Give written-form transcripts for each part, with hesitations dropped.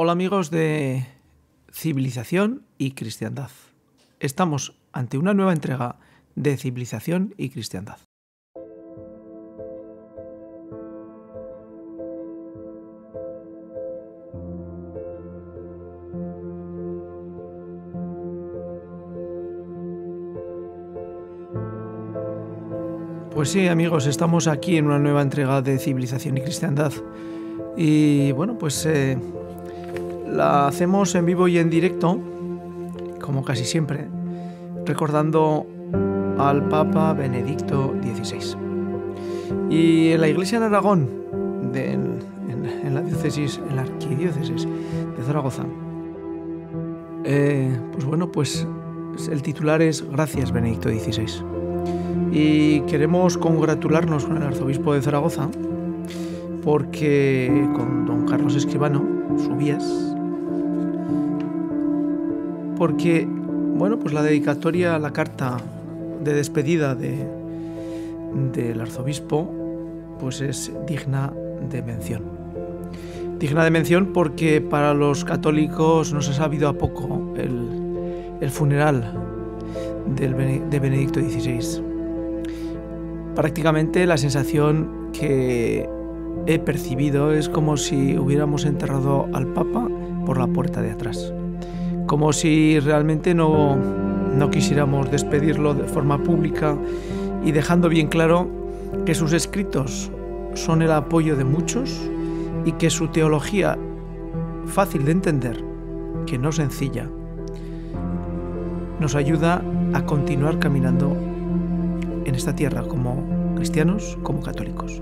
Hola amigos de Civilización y Cristiandad. Estamos ante una nueva entrega de Civilización y Cristiandad. Pues sí, amigos, estamos aquí en una nueva entrega de Civilización y Cristiandad. Y bueno, pues la hacemos en vivo y en directo, como casi siempre, recordando al Papa Benedicto XVI. Y en la Iglesia en Aragón, en la diócesis, en la arquidiócesis de Zaragoza, pues el titular es Gracias Benedicto XVI. Y queremos congratularnos con el arzobispo de Zaragoza porque con don Carlos Escribano, Subías, porque la dedicatoria, la carta de despedida del arzobispo pues es digna de mención. Digna de mención porque para los católicos nos ha sabido a poco el funeral de Benedicto XVI. Prácticamente la sensación que he percibido es como si hubiéramos enterrado al Papa por la puerta de atrás. Como si realmente no quisiéramos despedirlo de forma pública y dejando bien claro que sus escritos son el apoyo de muchos y que su teología, fácil de entender, que no sencilla, nos ayuda a continuar caminando en esta tierra como cristianos, como católicos.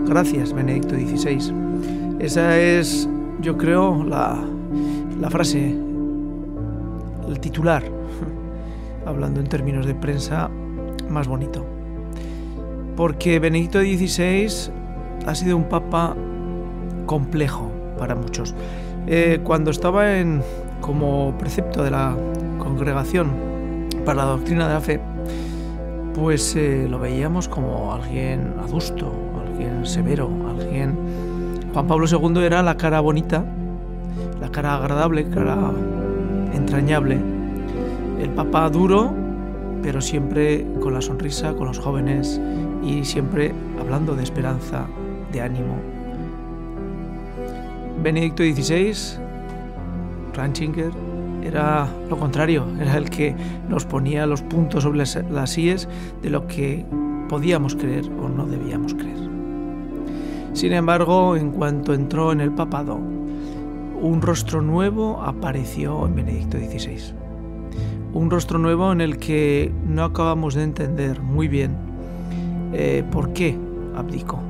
Gracias, Benedicto XVI. Esa es, yo creo, la frase, el titular, hablando en términos de prensa, más bonito. Porque Benedicto XVI ha sido un papa complejo para muchos. Cuando estaba como precepto de la Congregación para la Doctrina de la Fe, pues lo veíamos como alguien adusto, alguien severo, alguien... Juan Pablo II era la cara bonita, la cara agradable, cara entrañable. El Papa duro, pero siempre con la sonrisa, con los jóvenes y siempre hablando de esperanza, de ánimo. Benedicto XVI, Ratzinger, era lo contrario, era el que nos ponía los puntos sobre las íes de lo que podíamos creer o no debíamos creer. Sin embargo, en cuanto entró en el papado, un rostro nuevo apareció en Benedicto XVI. Un rostro nuevo en el que no acabamos de entender muy bien por qué abdicó.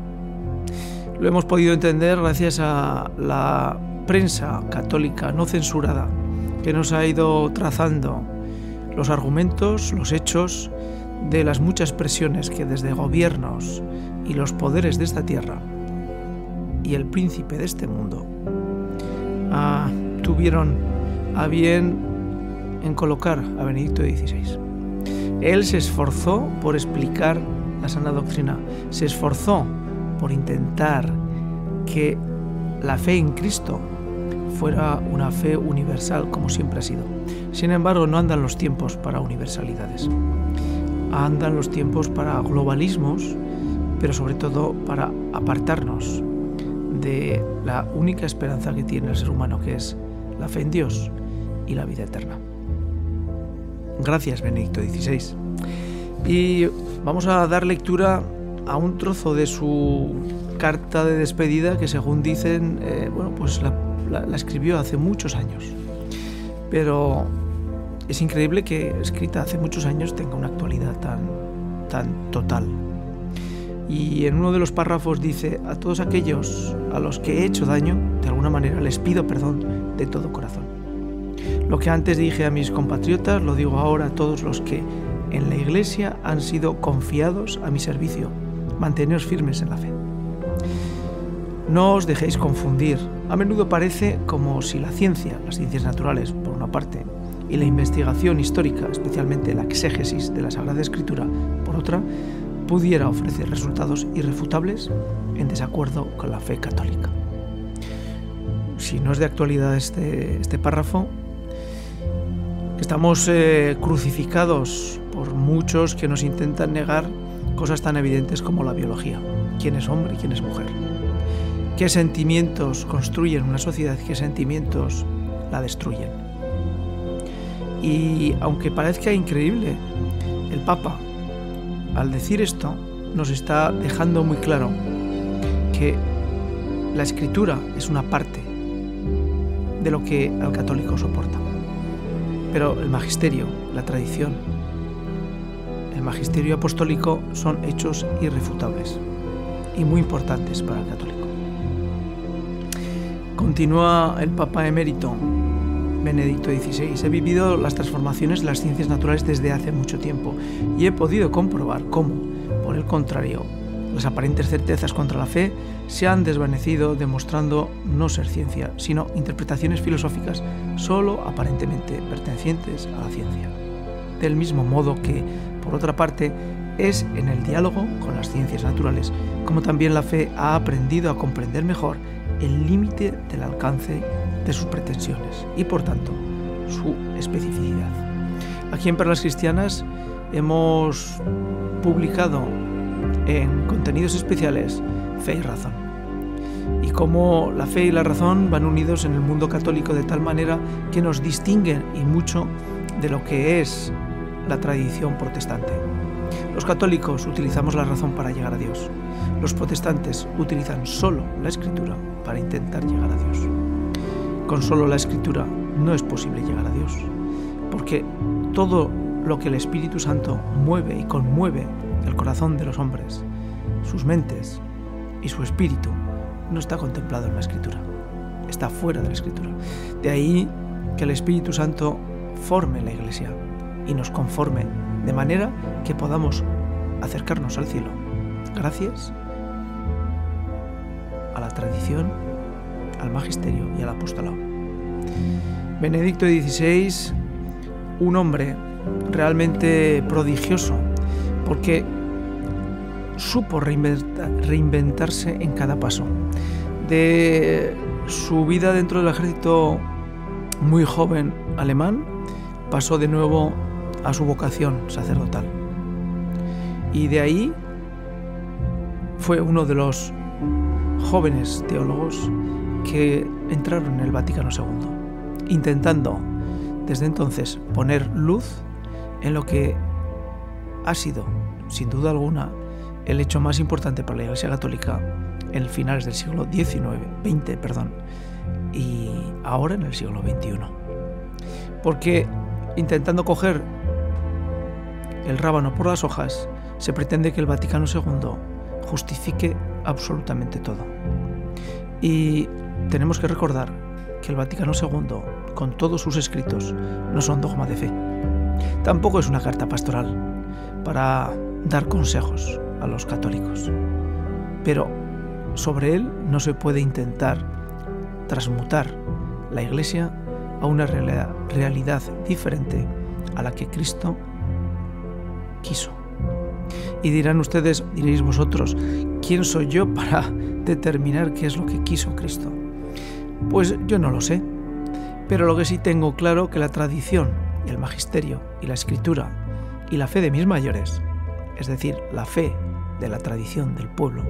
Lo hemos podido entender gracias a la prensa católica no censurada, que nos ha ido trazando los argumentos, los hechos de las muchas presiones que desde gobiernos y los poderes de esta tierra y el príncipe de este mundo tuvieron a bien en colocar a Benedicto XVI. Él se esforzó por explicar la sana doctrina, se esforzó por intentar que la fe en Cristo fuera una fe universal como siempre ha sido. Sin embargo, no andan los tiempos para universalidades. Andan los tiempos para globalismos, pero sobre todo para apartarnos de la única esperanza que tiene el ser humano, que es la fe en Dios y la vida eterna. Gracias, Benedicto XVI. Y vamos a dar lectura a un trozo de su carta de despedida que, según dicen, la escribió hace muchos años. Pero es increíble que, escrita hace muchos años, tenga una actualidad tan total. Y en uno de los párrafos dice: a todos aquellos a los que he hecho daño, de alguna manera les pido perdón de todo corazón. Lo que antes dije a mis compatriotas, lo digo ahora a todos los que en la Iglesia han sido confiados a mi servicio. Manteneos firmes en la fe. No os dejéis confundir. A menudo parece como si la ciencia, las ciencias naturales, por una parte, y la investigación histórica, especialmente la exégesis de la Sagrada Escritura, por otra, pudiera ofrecer resultados irrefutables en desacuerdo con la fe católica. si no es de actualidad este párrafo, que estamos crucificados por muchos que nos intentan negar cosas tan evidentes como la biología. ¿Quién es hombre y quién es mujer? ¿Qué sentimientos construyen una sociedad? ¿Qué sentimientos la destruyen? Y aunque parezca increíble, el Papa, al decir esto, nos está dejando muy claro que la Escritura es una parte de lo que al católico soporta. Pero el magisterio, la tradición, el magisterio apostólico son hechos irrefutables y muy importantes para el católico. Continúa el Papa emérito Benedicto XVI. He vivido las transformaciones de las ciencias naturales desde hace mucho tiempo y he podido comprobar cómo, por el contrario, las aparentes certezas contra la fe se han desvanecido, demostrando no ser ciencia, sino interpretaciones filosóficas solo aparentemente pertenecientes a la ciencia. Del mismo modo que, por otra parte, es en el diálogo con las ciencias naturales como también la fe ha aprendido a comprender mejor el límite del alcance de sus pretensiones y, por tanto, su especificidad. Aquí en Perlas Cristianas hemos publicado en contenidos especiales Fe y Razón, y cómo la fe y la razón van unidos en el mundo católico de tal manera que nos distinguen y mucho de lo que es la tradición protestante. Los católicos utilizamos la razón para llegar a Dios. Los protestantes utilizan solo la Escritura para intentar llegar a Dios. Con solo la Escritura no es posible llegar a Dios, porque todo lo que el Espíritu Santo mueve y conmueve el corazón de los hombres, sus mentes y su espíritu, no está contemplado en la Escritura, está fuera de la Escritura. De ahí que el Espíritu Santo forme la Iglesia y nos conforme de manera que podamos acercarnos al cielo, gracias a la tradición, al magisterio y al apostolado. Benedicto XVI, un hombre realmente prodigioso, porque supo reinventarse en cada paso. De su vida dentro del ejército muy joven alemán, pasó de nuevo a su vocación sacerdotal. Y de ahí fue uno de los jóvenes teólogos que entraron en el Vaticano II, intentando desde entonces poner luz en lo que ha sido, sin duda alguna, el hecho más importante para la Iglesia Católica en finales del siglo XX, y ahora en el siglo XXI. Porque intentando coger el rábano por las hojas, se pretende que el Vaticano II justifique absolutamente todo. Y tenemos que recordar que el Vaticano II, con todos sus escritos, no son dogma de fe. Tampoco es una carta pastoral para dar consejos a los católicos. Pero sobre él no se puede intentar transmutar la Iglesia a una realidad diferente a la que Cristo quiso. Y dirán ustedes, diréis vosotros, ¿quién soy yo para determinar qué es lo que quiso Cristo? Pues yo no lo sé, pero lo que sí tengo claro que la tradición, el magisterio y la escritura y la fe de mis mayores, es decir, la fe de la tradición del pueblo,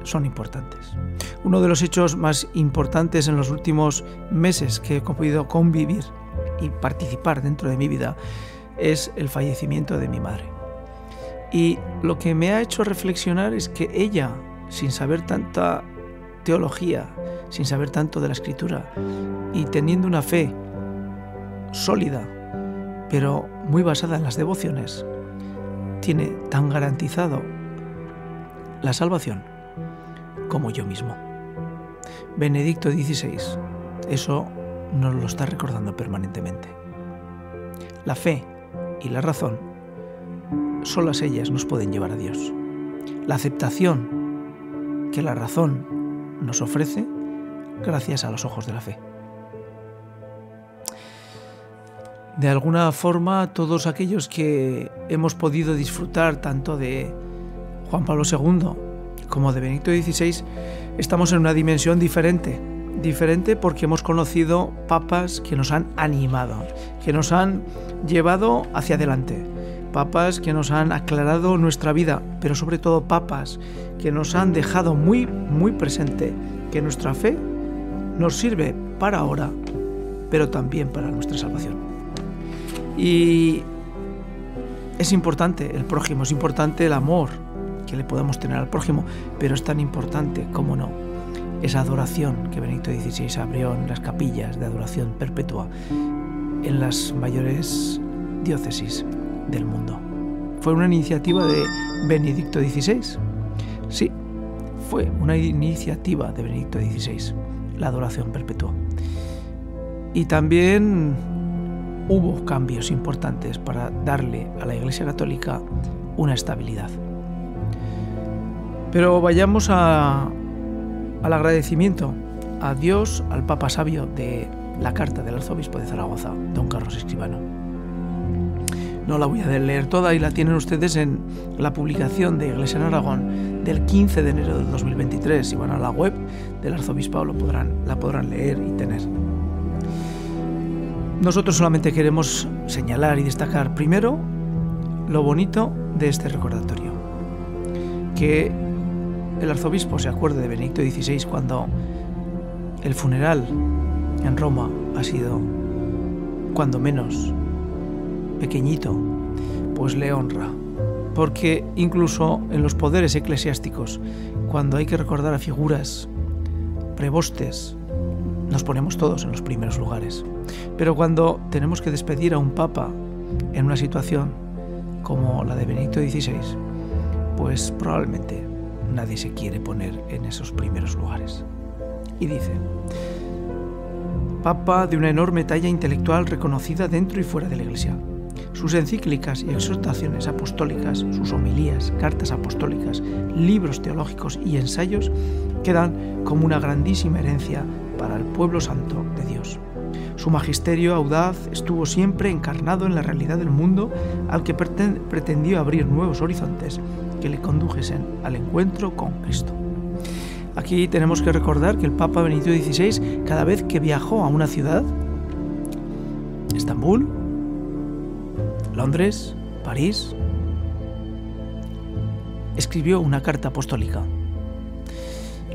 son importantes. Uno de los hechos más importantes en los últimos meses que he podido convivir y participar dentro de mi vida es el fallecimiento de mi madre. Y lo que me ha hecho reflexionar es que ella, sin saber tanta teología, sin saber tanto de la Escritura y teniendo una fe sólida, pero muy basada en las devociones, tiene tan garantizado la salvación como yo mismo. Benedicto XVI eso nos lo está recordando permanentemente. La fe y la razón, solas ellas nos pueden llevar a Dios. La aceptación que la razón nos ofrece gracias a los ojos de la fe. De alguna forma, todos aquellos que hemos podido disfrutar tanto de Juan Pablo II como de Benedicto XVI, estamos en una dimensión diferente Diferente porque hemos conocido papas que nos han animado, que nos han llevado hacia adelante, papas que nos han aclarado nuestra vida, pero sobre todo papas que nos han dejado muy, muy presente que nuestra fe nos sirve para ahora, pero también para nuestra salvación. Y es importante el prójimo, es importante el amor que le podemos tener al prójimo, pero es tan importante, como no, esa adoración que Benedicto XVI abrió en las capillas de adoración perpetua en las mayores diócesis del mundo. ¿Fue una iniciativa de Benedicto XVI? Sí, fue una iniciativa de Benedicto XVI, la adoración perpetua. Y también hubo cambios importantes para darle a la Iglesia Católica una estabilidad. Pero vayamos al agradecimiento a Dios, al Papa Sabio de la carta del arzobispo de Zaragoza, don Carlos Escribano. No la voy a leer toda y la tienen ustedes en la publicación de Iglesia en Aragón del 15 de enero del 2023. Si van a la web del arzobispado la podrán leer y tener. Nosotros solamente queremos señalar y destacar primero lo bonito de este recordatorio. Que el arzobispo se acuerde de Benedicto XVI cuando el funeral en Roma ha sido, cuando menos, pequeñito, pues le honra. Porque incluso en los poderes eclesiásticos, cuando hay que recordar a figuras, prebostes, nos ponemos todos en los primeros lugares. Pero cuando tenemos que despedir a un papa en una situación como la de Benedicto XVI, pues probablemente nadie se quiere poner en esos primeros lugares. Y dice: Papa de una enorme talla intelectual reconocida dentro y fuera de la Iglesia. Sus encíclicas y exhortaciones apostólicas, sus homilías, cartas apostólicas, libros teológicos y ensayos quedan como una grandísima herencia para el pueblo santo de Dios. Su magisterio audaz estuvo siempre encarnado en la realidad del mundo al que pretendió abrir nuevos horizontes que le condujesen al encuentro con Cristo. Aquí tenemos que recordar que el Papa Benedicto XVI, cada vez que viajó a una ciudad, Estambul, Londres, París, escribió una carta apostólica.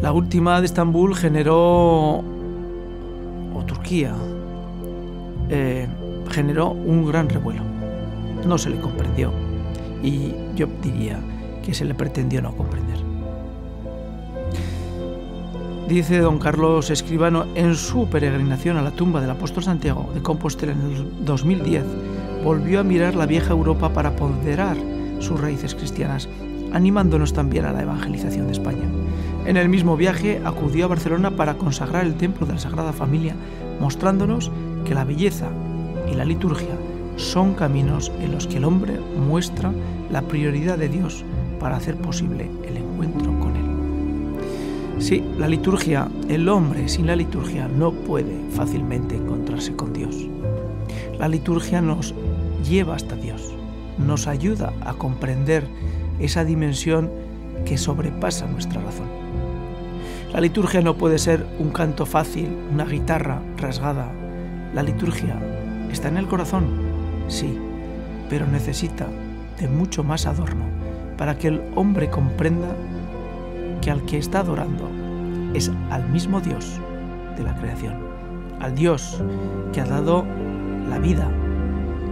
La última de Estambul generó, o Turquía, generó un gran revuelo. No se le comprendió y yo diría que se le pretendió no comprender. Dice don Carlos Escribano, en su peregrinación a la tumba del apóstol Santiago de Compostela en el 2010, volvió a mirar la vieja Europa para ponderar sus raíces cristianas, animándonos también a la evangelización de España. En el mismo viaje acudió a Barcelona para consagrar el templo de la Sagrada Familia, mostrándonos que la belleza y la liturgia son caminos en los que el hombre muestra la prioridad de Dios para hacer posible el encuentro con Él. Sí, la liturgia, el hombre sin la liturgia no puede fácilmente encontrarse con Dios. La liturgia nos lleva hasta Dios, nos ayuda a comprender esa dimensión que sobrepasa nuestra razón. La liturgia no puede ser un canto fácil, una guitarra rasgada. La liturgia está en el corazón, sí, pero necesita de mucho más adorno para que el hombre comprenda que al que está adorando es al mismo Dios de la creación, al Dios que ha dado la vida,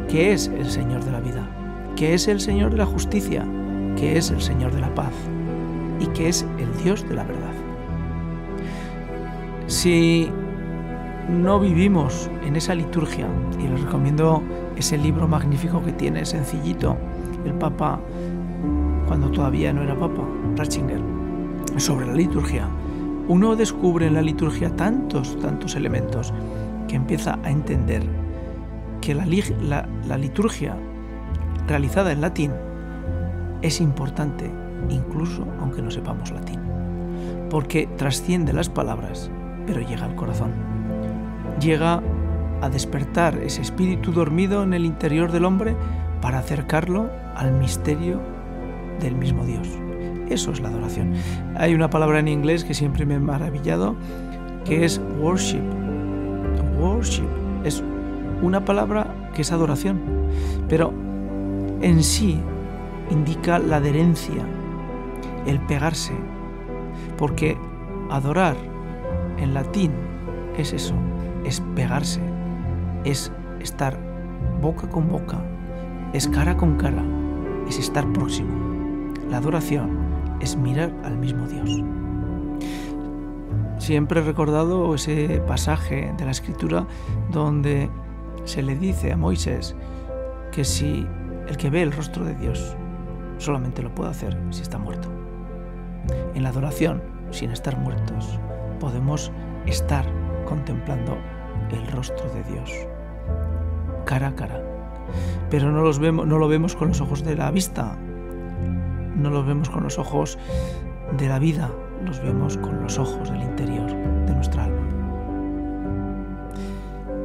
que es el Señor de la vida, que es el Señor de la justicia, que es el Señor de la paz y que es el Dios de la verdad. Si no vivimos en esa liturgia, y les recomiendo ese libro magnífico que tiene, sencillito, el Papa, cuando todavía no era Papa, Ratzinger, sobre la liturgia, uno descubre en la liturgia tantos elementos que empieza a entender que la liturgia realizada en latín es importante, incluso aunque no sepamos latín, porque trasciende las palabras, pero llega al corazón. Llega a despertar ese espíritu dormido en el interior del hombre para acercarlo al misterio del mismo Dios. Eso es la adoración. Hay una palabra en inglés que siempre me ha maravillado, que es worship. Worship es una palabra que es adoración, pero en sí indica la adherencia, el pegarse, porque adorar en latín es eso, es pegarse, es estar boca con boca, es cara con cara, es estar próximo. La adoración es mirar al mismo Dios. Siempre he recordado ese pasaje de la Escritura donde se le dice a Moisés que si el que ve el rostro de Dios solamente lo puede hacer si está muerto. En la adoración, sin estar muertos, podemos estar contemplando el rostro de Dios, cara a cara. Pero no lo vemos con los ojos de la vista, no los vemos con los ojos de la vida, los vemos con los ojos del interior de nuestra alma.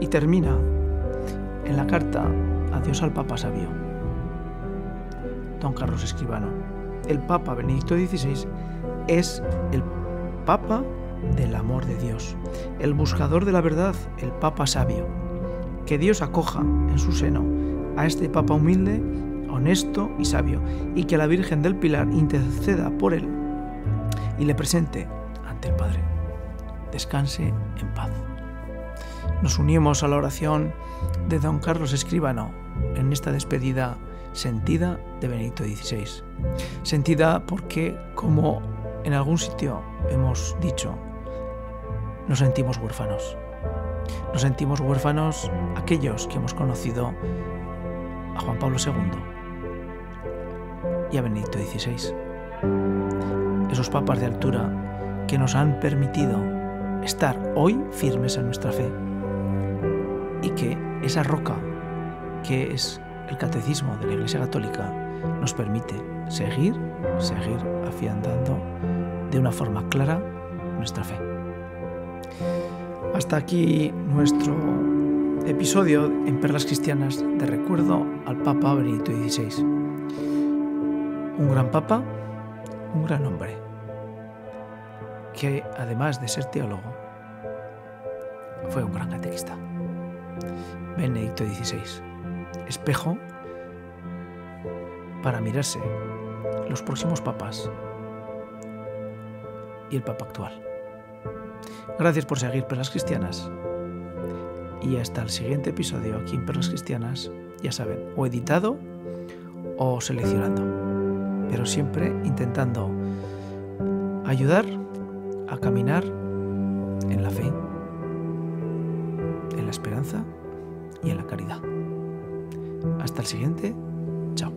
Y termina en la carta Adiós al Papa Sabio, Don Carlos Escribano. El Papa Benedicto XVI es el Papa del amor de Dios, el buscador de la verdad, el Papa sabio. Que Dios acoja en su seno a este Papa humilde, honesto y sabio, y que la Virgen del Pilar interceda por él y le presente ante el Padre. Descanse en paz. Nos unimos a la oración de Don Carlos Escribano en esta despedida sentida de Benedicto XVI. Sentida porque, como en algún sitio hemos dicho, nos sentimos huérfanos. Nos sentimos huérfanos aquellos que hemos conocido a Juan Pablo II y a Benedicto XVI. Esos papas de altura que nos han permitido estar hoy firmes en nuestra fe y que esa roca que es el catecismo de la Iglesia Católica nos permite seguir afianzando de una forma clara nuestra fe. Hasta aquí nuestro episodio en Perlas Cristianas de recuerdo al Papa Benedicto XVI. Un gran papa, un gran hombre, que además de ser teólogo, fue un gran catequista. Benedicto XVI, espejo para mirarse los próximos papas y el Papa actual. Gracias por seguir Perlas Cristianas y hasta el siguiente episodio aquí en Perlas Cristianas, ya saben, o editado o seleccionando, pero siempre intentando ayudar a caminar en la fe, en la esperanza y en la caridad. Hasta el siguiente, chao.